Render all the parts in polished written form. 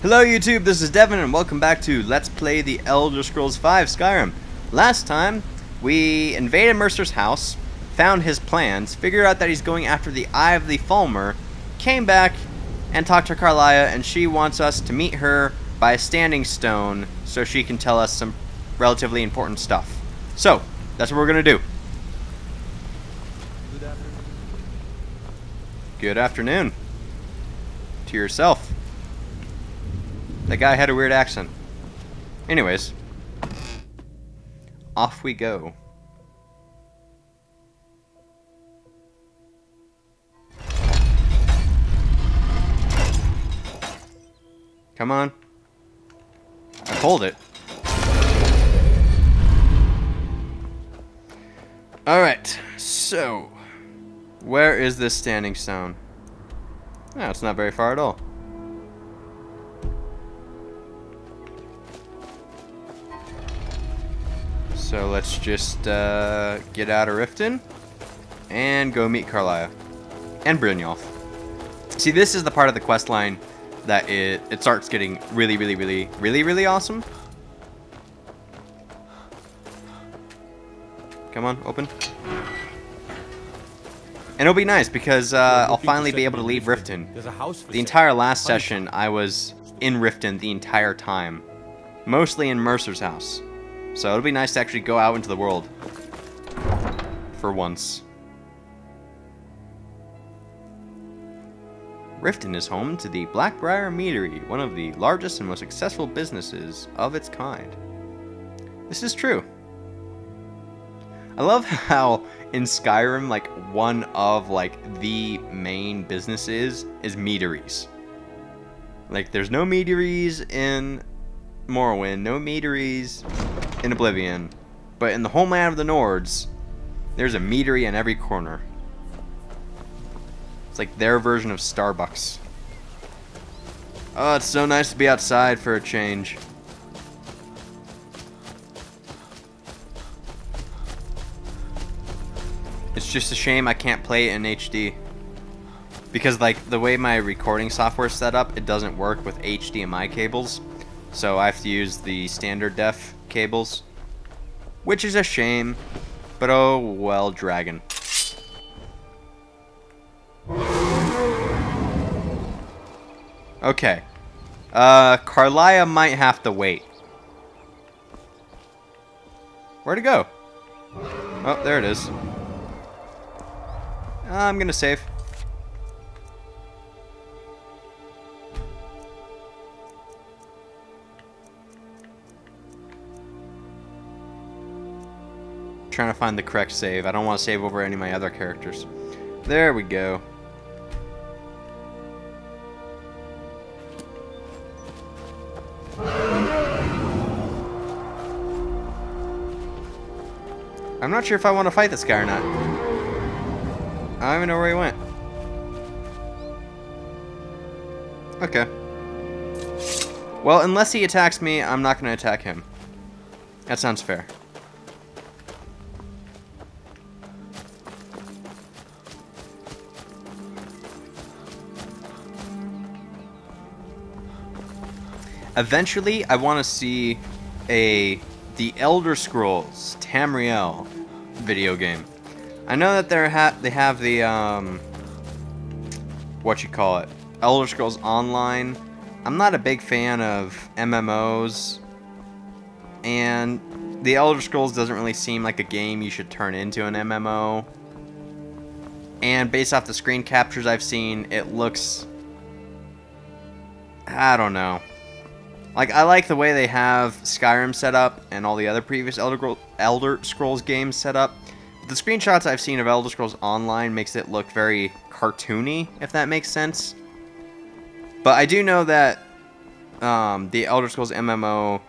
Hello YouTube, this is Devin and welcome back to Let's Play the Elder Scrolls V Skyrim. Last time, we invaded Mercer's house, found his plans, figured out that he's going after the Eye of the Fulmer, came back and talked to Carlia, and she wants us to meet her by a standing stone so she can tell us some relatively important stuff. So, that's what we're going to do. Good afternoon. Good afternoon. To yourself. That guy had a weird accent. Anyways. Off we go. Come on. I pulled it. Alright, so where is this standing stone? No, it's not very far at all. So let's just get out of Riften and go meet Carlia and Brynjolf. See, this is the part of the quest line that it starts getting really awesome. Come on, open. And it'll be nice because I'll finally be able to leave Riften. The entire last session, I was in Riften the entire time. Mostly in Mercer's house. So it'll be nice to actually go out into the world. For once. Riften is home to the Blackbriar Meadery, one of the largest and most successful businesses of its kind. This is true. I love how in Skyrim, like, one of, like, the main businesses is meaderies. Like, there's no meaderies in Morrowind, no meaderies in Oblivion, but in the homeland of the Nords, there's a meadery in every corner. It's like their version of Starbucks. Oh, it's so nice to be outside for a change. It's just a shame I can't play it in HD. Because, like, the way my recording software is set up, it doesn't work with HDMI cables. So I have to use the standard def cables. Which is a shame. But oh well, dragon. Okay. Carlia might have to wait. Where'd it go? Oh, there it is. I'm gonna save. Trying to find the correct save. I don't want to save over any of my other characters. There we go. I'm not sure if I want to fight this guy or not. I don't even know where he went. Okay. Well, unless he attacks me, I'm not going to attack him. That sounds fair. Eventually, I want to see the Elder Scrolls Tamriel video game. I know that they have the Elder Scrolls Online. I'm not a big fan of MMOs, and the Elder Scrolls doesn't really seem like a game you should turn into an MMO. And based off the screen captures I've seen, it looks, I don't know. Like, I like the way they have Skyrim set up and all the other previous Elder Scrolls games set up. The screenshots I've seen of Elder Scrolls Online makes it look very cartoony, if that makes sense. But I do know that the Elder Scrolls MMO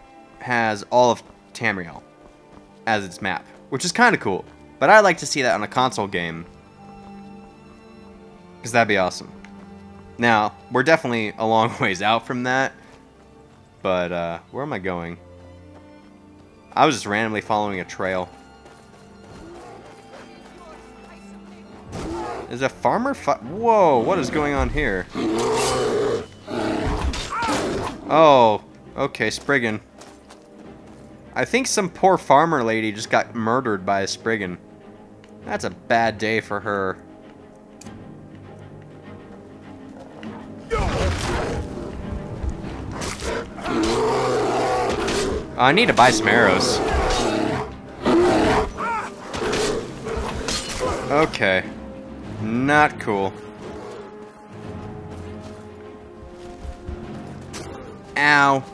has all of Tamriel as its map, which is kind of cool. But I'd like to see that on a console game, because that'd be awesome. Now, we're definitely a long ways out from that. But, where am I going? I was just randomly following a trail. Is a farmer Whoa, what is going on here? Oh, okay, Spriggan. I think some poor farmer lady just got murdered by a Spriggan. That's a bad day for her. I need to buy some arrows. Okay. Not cool. Ow.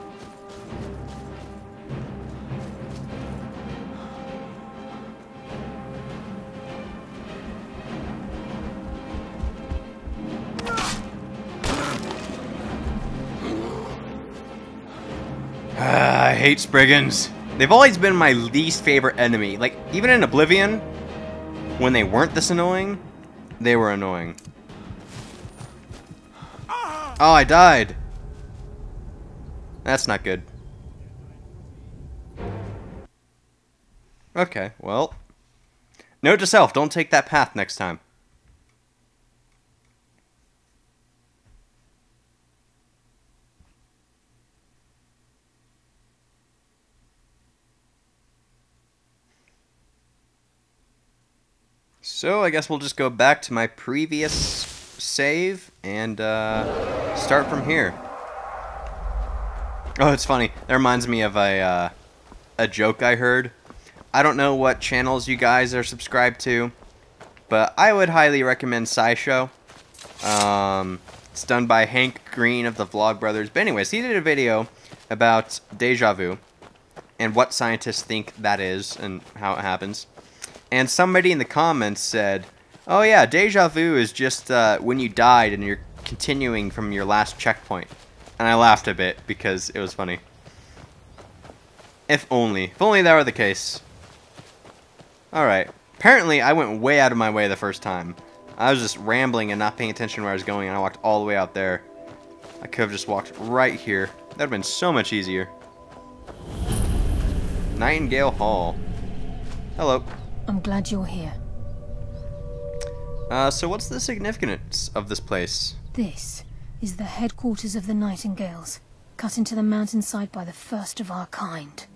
I hate Spriggans. They've always been my least favorite enemy. Like, even in Oblivion, when they weren't this annoying, they were annoying. Oh, I died. That's not good. Okay, well. Note to self, don't take that path next time. So, I guess we'll just go back to my previous save and start from here. Oh, it's funny. That reminds me of a joke I heard. I don't know what channels you guys are subscribed to, but I would highly recommend SciShow. It's done by Hank Green of the Vlog Brothers. But anyways, he did a video about deja vu and what scientists think that is and how it happens. And somebody in the comments said, oh yeah, deja vu is just when you died and you're continuing from your last checkpoint. And I laughed a bit because it was funny. If only that were the case. Alright. Apparently I went way out of my way the first time. I was just rambling and not paying attention where I was going, and I walked all the way out there. I could have just walked right here. That would have been so much easier. Nightingale Hall. Hello. I'm glad you're here. So what's the significance of this place? This is the headquarters of the Nightingales, cut into the mountainside by the first of our kind.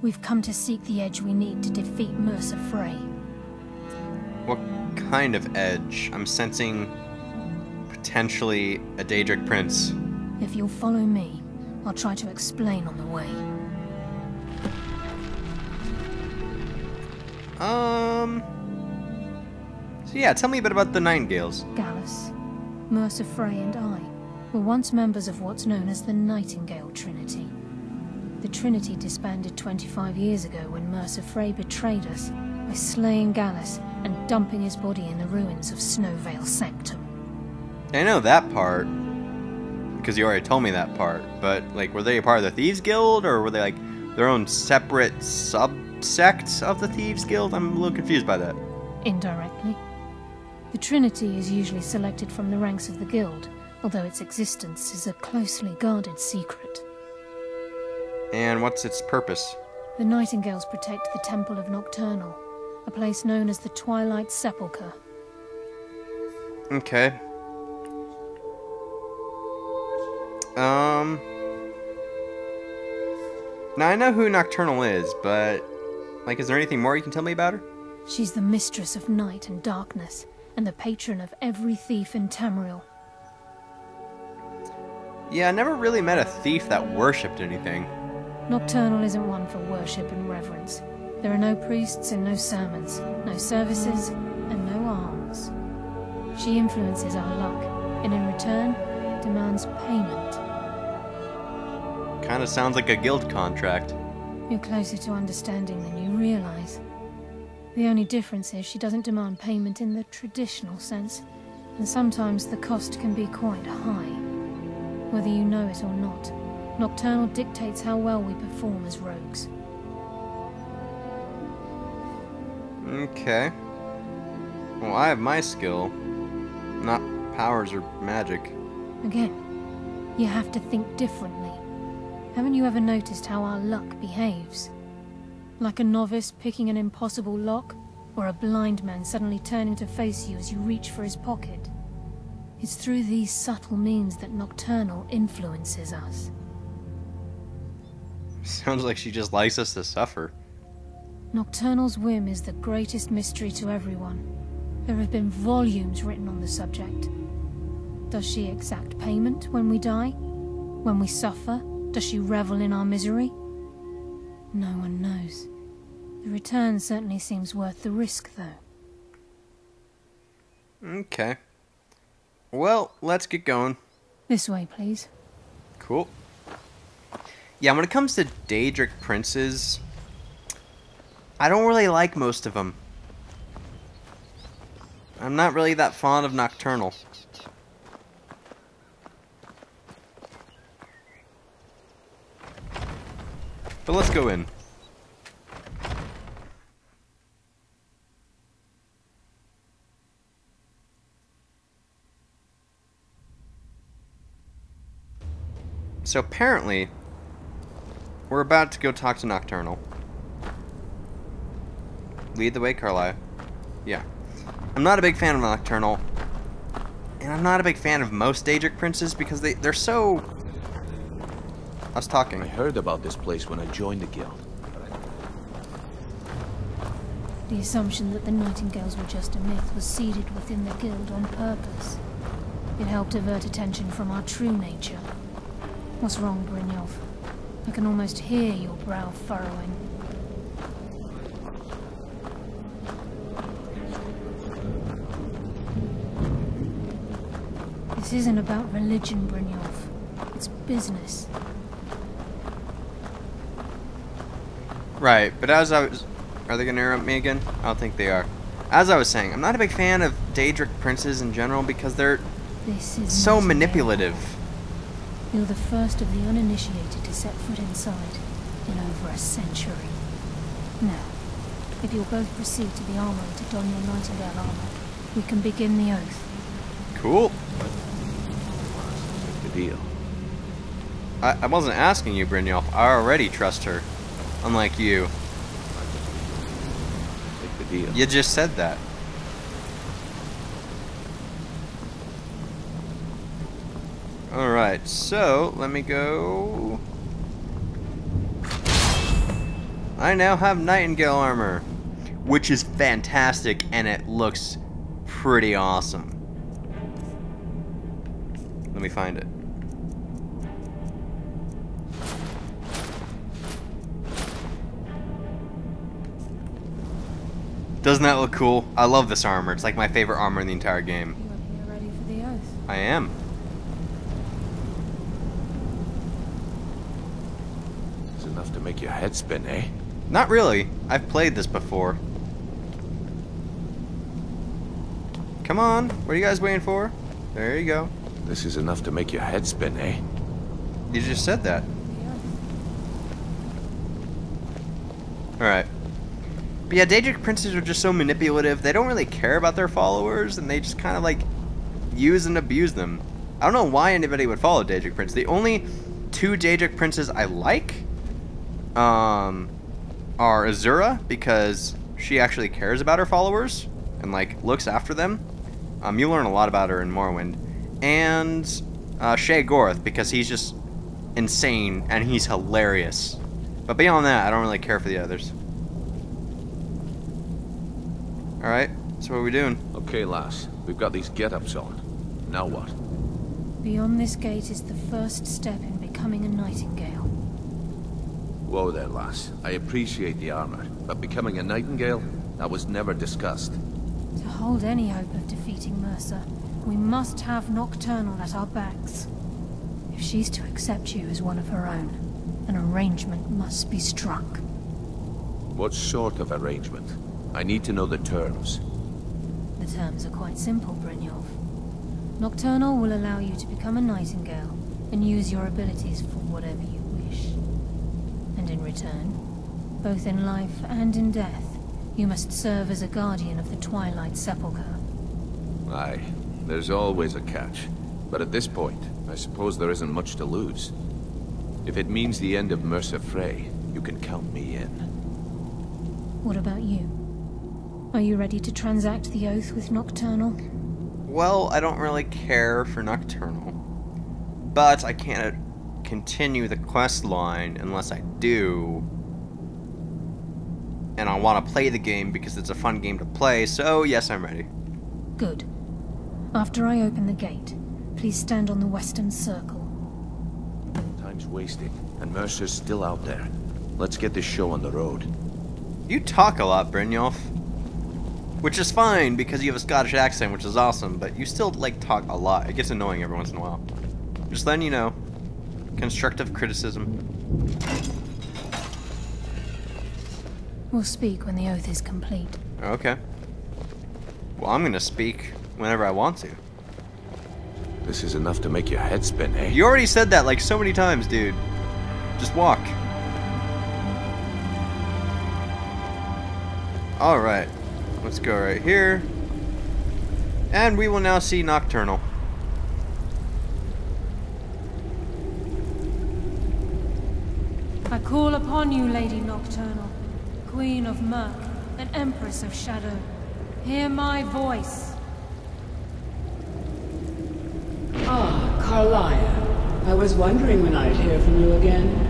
We've come to seek the edge we need to defeat Mercer Frey. What kind of edge? I'm sensing potentially a Daedric prince. If you'll follow me, I'll try to explain on the way. So yeah, tell me a bit about the Nightingales. Gallus, Mercer Frey and I were once members of what's known as the Nightingale Trinity. The Trinity disbanded 25 years ago when Mercer Frey betrayed us by slaying Gallus and dumping his body in the ruins of Snowvale Sanctum. I know that part, because you already told me that part, but, like, were they a part of the Thieves Guild, or were they, like, their own separate subsect of the Thieves Guild? I'm a little confused by that. Indirectly. The Trinity is usually selected from the ranks of the Guild, although its existence is a closely guarded secret. And what's its purpose? The Nightingales protect the Temple of Nocturnal, a place known as the Twilight Sepulchre. Okay. Now I know who Nocturnal is, but, like, is there anything more you can tell me about her? She's the mistress of night and darkness, and the patron of every thief in Tamriel. Yeah, I never really met a thief that worshipped anything. Nocturnal isn't one for worship and reverence. There are no priests and no sermons, no services and no alms. She influences our luck, and in return, demands payment. Kinda sounds like a guild contract. You're closer to understanding than you realize. The only difference is she doesn't demand payment in the traditional sense, and sometimes the cost can be quite high. Whether you know it or not, Nocturnal dictates how well we perform as rogues. Okay. Well, I have my skill, not powers or magic. Again, you have to think differently. Haven't you ever noticed how our luck behaves? Like a novice picking an impossible lock, or a blind man suddenly turning to face you as you reach for his pocket. It's through these subtle means that Nocturnal influences us. Sounds like she just likes us to suffer. Nocturnal's whim is the greatest mystery to everyone. There have been volumes written on the subject. Does she exact payment when we die? When we suffer? Does she revel in our misery? No one knows. The return certainly seems worth the risk, though. Okay. Well, let's get going. This way, please. Cool. Yeah, when it comes to Daedric princes, I don't really like most of them. I'm not really that fond of Nocturnal. But let's go in. So apparently, we're about to go talk to Nocturnal. Lead the way, Carlisle. Yeah. I'm not a big fan of Nocturnal. And I'm not a big fan of most Daedric princes because they're so... I was talking. I heard about this place when I joined the guild. The assumption that the Nightingales were just a myth was seeded within the guild on purpose. It helped divert attention from our true nature. What's wrong, Brynjolf? I can almost hear your brow furrowing. This isn't about religion, Brynjolf. It's business. Right, but as I was... Are they going to interrupt me again? I don't think they are. As I was saying, I'm not a big fan of Daedric princes in general because they're so manipulative. You're the first of the uninitiated to set foot inside in over a century. Now, if you'll both proceed to the armory to don your Nightingale armor, we can begin the oath. Cool. Make the deal. I wasn't asking you, Brynjolf. I already trust her. Unlike you. Make the deal. You just said that. Alright, so let me go. I now have Nightingale armor, which is fantastic and it looks pretty awesome. Let me find it. Doesn't that look cool? I love this armor. It's like my favorite armor in the entire game. You're ready for the oath? I am. It's enough to make your head spin, eh? Not really. I've played this before. Come on. What are you guys waiting for? There you go. This is enough to make your head spin, eh? You just said that. Alright. But yeah, Daedric princes are just so manipulative. They don't really care about their followers, and they just kind of like use and abuse them. I don't know why anybody would follow Daedric prince. The only two Daedric princes I like are Azura, because she actually cares about her followers and like looks after them. You learn a lot about her in Morrowind. And Shay Gorth, because he's just insane and he's hilarious. But beyond that, I don't really care for the others. Alright, so what are we doing? Okay, lass. We've got these get-ups on. Now what? Beyond this gate is the first step in becoming a Nightingale. Whoa there, lass. I appreciate the armor, but becoming a Nightingale? That was never discussed. To hold any hope of defeating Mercer, we must have Nocturnal at our backs. If she's to accept you as one of her own, an arrangement must be struck. What sort of arrangement? I need to know the terms. The terms are quite simple, Brynjolf. Nocturnal will allow you to become a Nightingale and use your abilities for whatever you wish. And in return, both in life and in death, you must serve as a guardian of the Twilight Sepulchre. Aye, there's always a catch. But at this point, I suppose there isn't much to lose. If it means the end of Mercer Frey, you can count me in. What about you? Are you ready to transact the oath with Nocturnal? Well, I don't really care for Nocturnal. But I can't continue the quest line unless I do. And I want to play the game because it's a fun game to play, so yes, I'm ready. Good. After I open the gate, please stand on the western circle. Time's wasting, and Mercer's still out there. Let's get this show on the road. You talk a lot, Brynjolf. Which is fine, because you have a Scottish accent, which is awesome, but you still, like, talk a lot. It gets annoying every once in a while. Just letting you know. Constructive criticism. We'll speak when the oath is complete. Okay. Well, I'm gonna speak whenever I want to. This is enough to make your head spin, eh? You already said that, like, so many times, dude. Just walk. Alright. Let's go right here. And we will now see Nocturnal. I call upon you, Lady Nocturnal, Queen of Murk and Empress of Shadow. Hear my voice. Ah, Carlia. I was wondering when I'd hear from you again.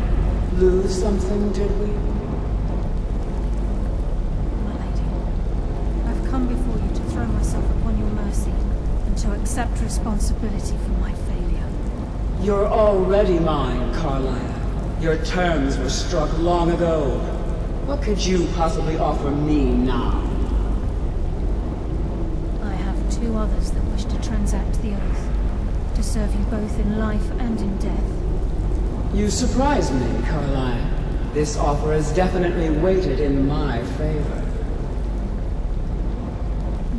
Lose something, did we? My lady, I've come before you to throw myself upon your mercy and to accept responsibility for my failure. You're already mine, Carlia. Your terms were struck long ago. What could you possibly offer me now? I have two others that wish to transact the oath, to serve you both in life and in death. You surprise me, Carlia. This offer is definitely weighted in my favor.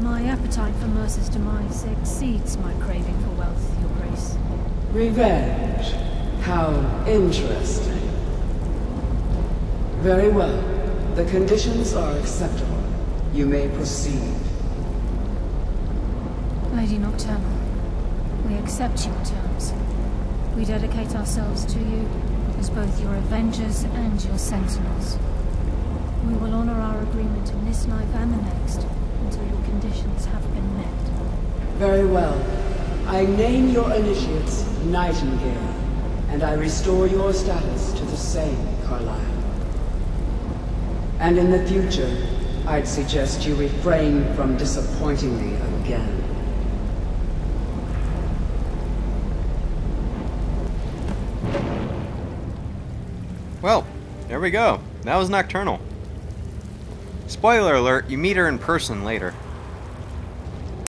My appetite for Mercer's demise exceeds my craving for wealth, Your Grace. Revenge. How interesting. Very well. The conditions are acceptable. You may proceed. Lady Nocturnal, we accept your terms. We dedicate ourselves to you as both your avengers and your sentinels. We will honor our agreement in this life and the next until your conditions have been met. Very well. I name your initiates Nightingale, and I restore your status to the same, Carlisle. And in the future, I'd suggest you refrain from disappointing me again. Well, there we go. That was Nocturnal. Spoiler alert, you meet her in person later.